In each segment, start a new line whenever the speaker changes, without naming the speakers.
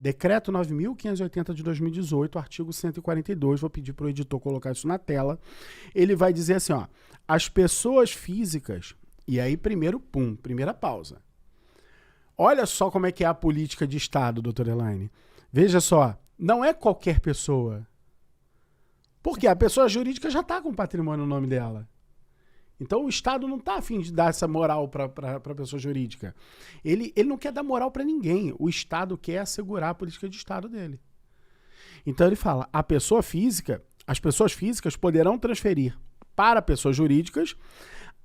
Decreto 9.580 de 2018, artigo 142, vou pedir para o editor colocar isso na tela. Ele vai dizer assim, ó, as pessoas físicas, e aí primeira pausa. Olha só como é que é a política de Estado, doutora Elaine. Veja só, não é qualquer pessoa. Porque a pessoa jurídica já está com patrimônio no nome dela. Então o Estado não está a fim de dar essa moral para a pessoa jurídica. Ele não quer dar moral para ninguém. O Estado quer assegurar a política de Estado dele. Então ele fala, as pessoas físicas poderão transferir para pessoas jurídicas,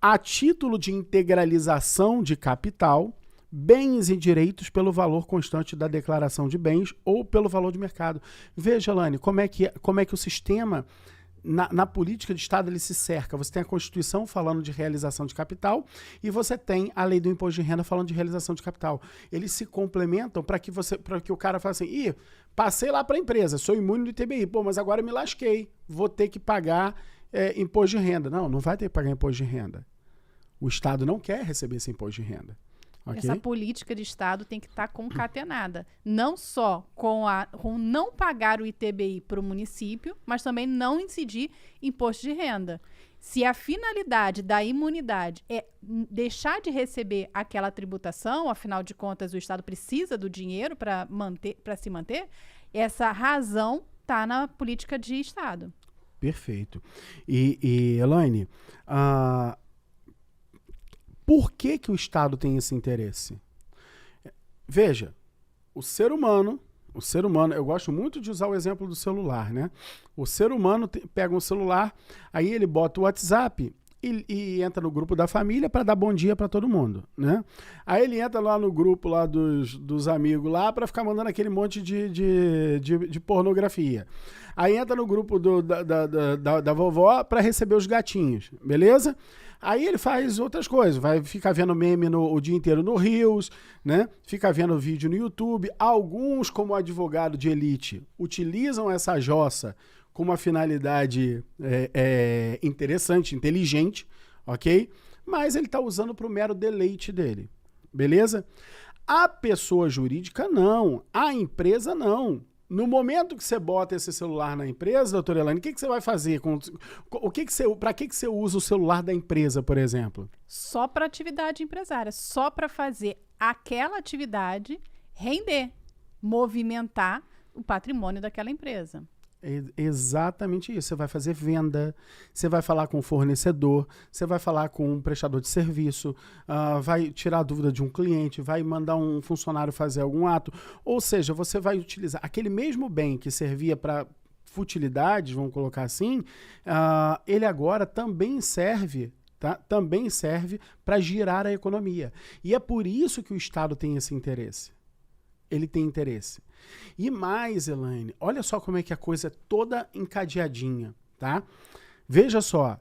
a título de integralização de capital, bens e direitos pelo valor constante da declaração de bens ou pelo valor de mercado. Veja, Lani, como é que o sistema... Na política de Estado ele se cerca. Você tem a Constituição falando de realização de capital e você tem a lei do imposto de renda falando de realização de capital. Eles se complementam para que o cara fale assim, passei lá para a empresa, sou imune do ITBI, mas agora eu me lasquei, vou ter que pagar imposto de renda. Não vai ter que pagar imposto de renda. O Estado não quer receber esse imposto de renda. Okay?
Essa política de Estado tem que estar concatenada. Não só com não pagar o ITBI para o município, mas também não incidir imposto de renda. Se a finalidade da imunidade é deixar de receber aquela tributação, afinal de contas o Estado precisa do dinheiro para se manter, essa razão está na política de Estado.
Perfeito. E Elaine, por que o Estado tem esse interesse? Veja, o ser humano, eu gosto muito de usar o exemplo do celular, né? O ser humano pega um celular, aí ele bota o WhatsApp e entra no grupo da família para dar bom dia para todo mundo, né? Aí ele entra lá no grupo lá dos amigos lá para ficar mandando aquele monte de pornografia. Aí entra no grupo da vovó para receber os gatinhos, beleza? Aí ele faz outras coisas, vai ficar vendo meme o dia inteiro no Reels, né? Fica vendo vídeo no YouTube. Alguns, como advogado de elite, utilizam essa jossa com uma finalidade interessante, inteligente, ok? Mas ele está usando para o mero deleite dele, beleza? A pessoa jurídica não, a empresa não. No momento que você bota esse celular na empresa, doutora Elaine, o que você vai fazer? Para que você usa o celular da empresa, por exemplo?
Só para atividade empresária, só para fazer aquela atividade render, movimentar o patrimônio daquela empresa.
Exatamente isso. Você vai fazer venda, você vai falar com o fornecedor, você vai falar com um prestador de serviço, vai tirar a dúvida de um cliente, vai mandar um funcionário fazer algum ato. Ou seja, você vai utilizar aquele mesmo bem que servia para futilidades, vamos colocar assim, ele agora também serve, tá? Também serve para girar a economia. E é por isso que o Estado tem esse interesse. Ele tem interesse. E mais, Elaine, olha só como é que a coisa é toda encadeadinha, tá? Veja só,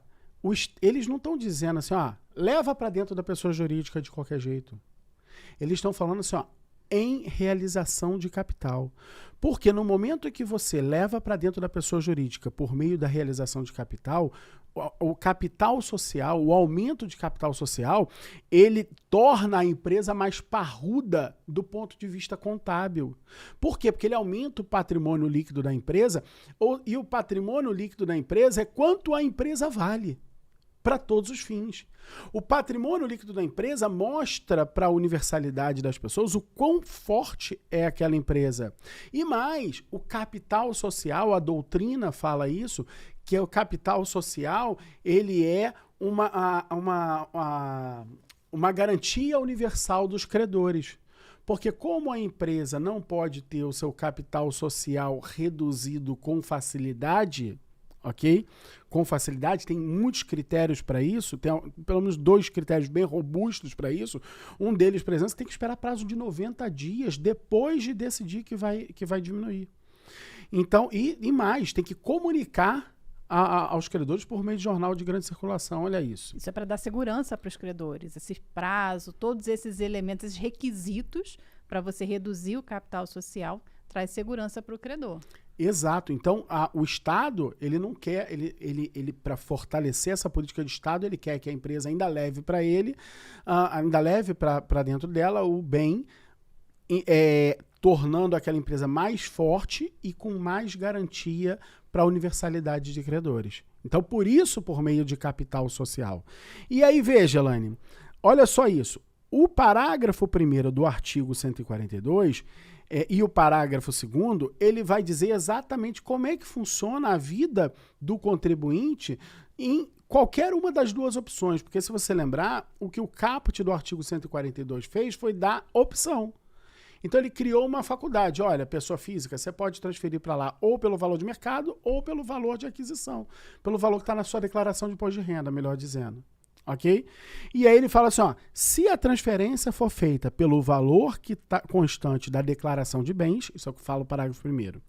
eles não estão dizendo assim, leva para dentro da pessoa jurídica de qualquer jeito. Eles estão falando assim, em realização de capital. Porque no momento em que você leva para dentro da pessoa jurídica por meio da realização de capital, o capital social, o aumento de capital social, ele torna a empresa mais parruda do ponto de vista contábil. Por quê? Porque ele aumenta o patrimônio líquido da empresa, e o patrimônio líquido da empresa é quanto a empresa vale para todos os fins. O patrimônio líquido da empresa mostra para a universalidade das pessoas o quão forte é aquela empresa. E mais, o capital social, a doutrina fala isso, que o capital social, ele é uma garantia universal dos credores. Porque como a empresa não pode ter o seu capital social reduzido com facilidade, ok? Com facilidade, tem muitos critérios para isso, tem pelo menos 2 critérios bem robustos para isso. Um deles, por exemplo, você tem que esperar prazo de 90 dias depois de decidir que vai diminuir. Então, e mais, tem que comunicar aos credores por meio de jornal de grande circulação, olha isso.
Isso é para dar segurança para os credores, esse prazo, todos esses elementos, esses requisitos para você reduzir o capital social, traz segurança para o credor.
Exato. Então, o Estado, ele não quer, ele para fortalecer essa política de Estado, ele quer que a empresa ainda leve para ele, ainda leve para dentro dela o bem tornando aquela empresa mais forte e com mais garantia para a universalidade de credores. Então, por isso, por meio de capital social. E aí, veja, Elaine, olha só isso. O parágrafo 1º do artigo 142 e o parágrafo 2º, ele vai dizer exatamente como é que funciona a vida do contribuinte em qualquer uma das duas opções. Porque, se você lembrar, o que o caput do artigo 142 fez foi dar opção. Então, ele criou uma faculdade. Olha, pessoa física, você pode transferir para lá ou pelo valor de mercado ou pelo valor de aquisição. Pelo valor que está na sua declaração de imposto de renda, melhor dizendo. Ok? E aí ele fala assim, ó, se a transferência for feita pelo valor que tá constante da declaração de bens, isso é o que fala o parágrafo 1º,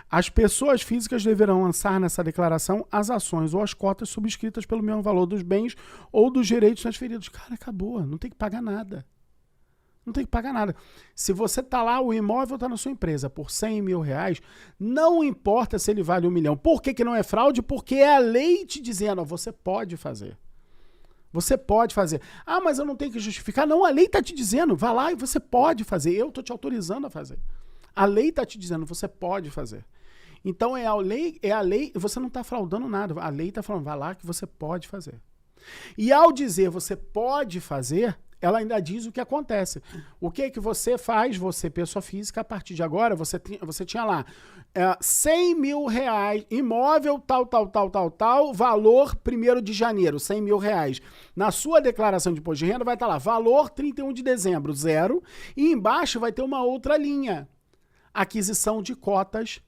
as pessoas físicas deverão lançar nessa declaração as ações ou as cotas subscritas pelo mesmo valor dos bens ou dos direitos transferidos. Cara, acabou, não tem que pagar nada. Não tem que pagar nada. Se você está lá, o imóvel está na sua empresa por 100 mil reais, não importa se ele vale 1 milhão. Por que não é fraude? Porque é a lei te dizendo, ó, você pode fazer. Você pode fazer. Ah, mas eu não tenho que justificar. Não, a lei está te dizendo, vá lá e você pode fazer. Eu estou te autorizando a fazer. A lei está te dizendo, você pode fazer. Então é a lei, você não está fraudando nada. A lei está falando, vá lá que você pode fazer. E ao dizer você pode fazer, ela ainda diz o que acontece. O que que você faz, você, pessoa física, a partir de agora, você tinha lá 100 mil reais, imóvel tal, valor 1º de janeiro, 100 mil reais. Na sua declaração de imposto de renda vai estar lá, valor 31 de dezembro, 0, e embaixo vai ter uma outra linha, aquisição de cotas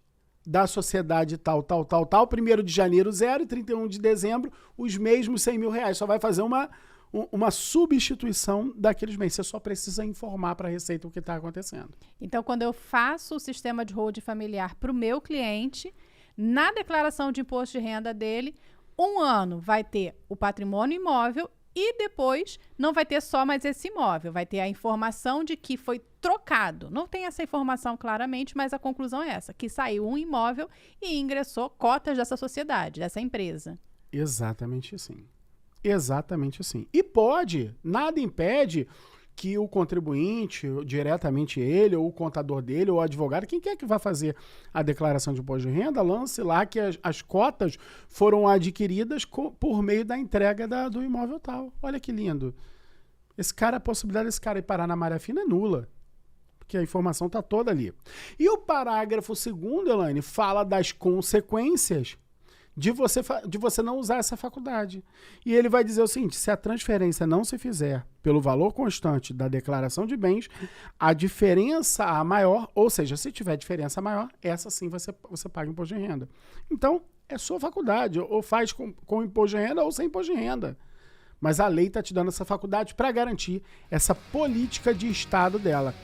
da sociedade tal, 1º de janeiro, 0, e 31 de dezembro, os mesmos 100 mil reais. Só vai fazer uma substituição daqueles bens. Você só precisa informar para a Receita o que está acontecendo.
Então, quando eu faço o sistema de holding familiar para o meu cliente, na declaração de imposto de renda dele, 1 ano vai ter o patrimônio imóvel e depois não vai ter só mais esse imóvel, vai ter a informação de que foi trocado. Não tem essa informação claramente, mas a conclusão é essa, que saiu um imóvel e ingressou cotas dessa sociedade, dessa empresa.
Exatamente assim. Exatamente assim. E pode, nada impede que o contribuinte, diretamente ele, ou o contador dele, ou o advogado, quem quer que vá fazer a declaração de imposto de renda, lance lá que as cotas foram adquiridas por meio da entrega do imóvel tal. Olha que lindo. A possibilidade desse cara ir parar na malha fina é nula. Porque a informação está toda ali. E o parágrafo 2º, Elaine, fala das consequências de você não usar essa faculdade. E ele vai dizer o seguinte, se a transferência não se fizer pelo valor constante da declaração de bens, a diferença a maior, ou seja, se tiver diferença maior, essa sim você paga imposto de renda. Então, é sua faculdade, ou faz com imposto de renda ou sem imposto de renda. Mas a lei está te dando essa faculdade para garantir essa política de Estado dela.